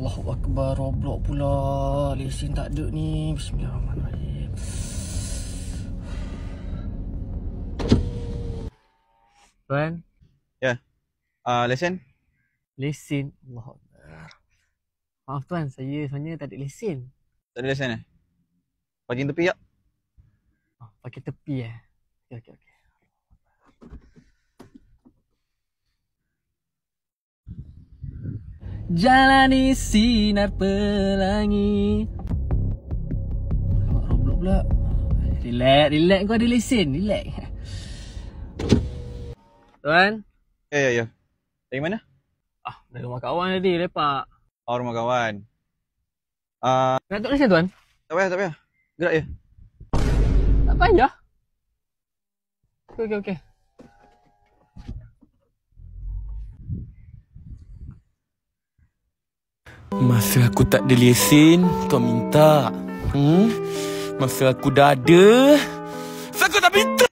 Allahu Akbar, Roblox pula. Lesen tak ada ni. Bismillahirrahmanirrahim. Tuan? Ya. Lesen? Lesen? Allahu Akbar. Maaf tuan, saya sebenarnya tak ada lesen. Tak ada lesen eh? Parking tepi tak? Pakai tepi eh? Okey. Jalani sinar pelangi. Roblox pula. Relax kau ada lesen, relax. Tuan? Ya. Dari mana? Dari rumah kawan tadi, lepak. Rumah kawan. Nak tuk lesen tuan? Tak payah. Gerak je. Tak payah. Okey. Masa aku tak ada lesen, kau minta. Masa aku dah ada, aku tak minta.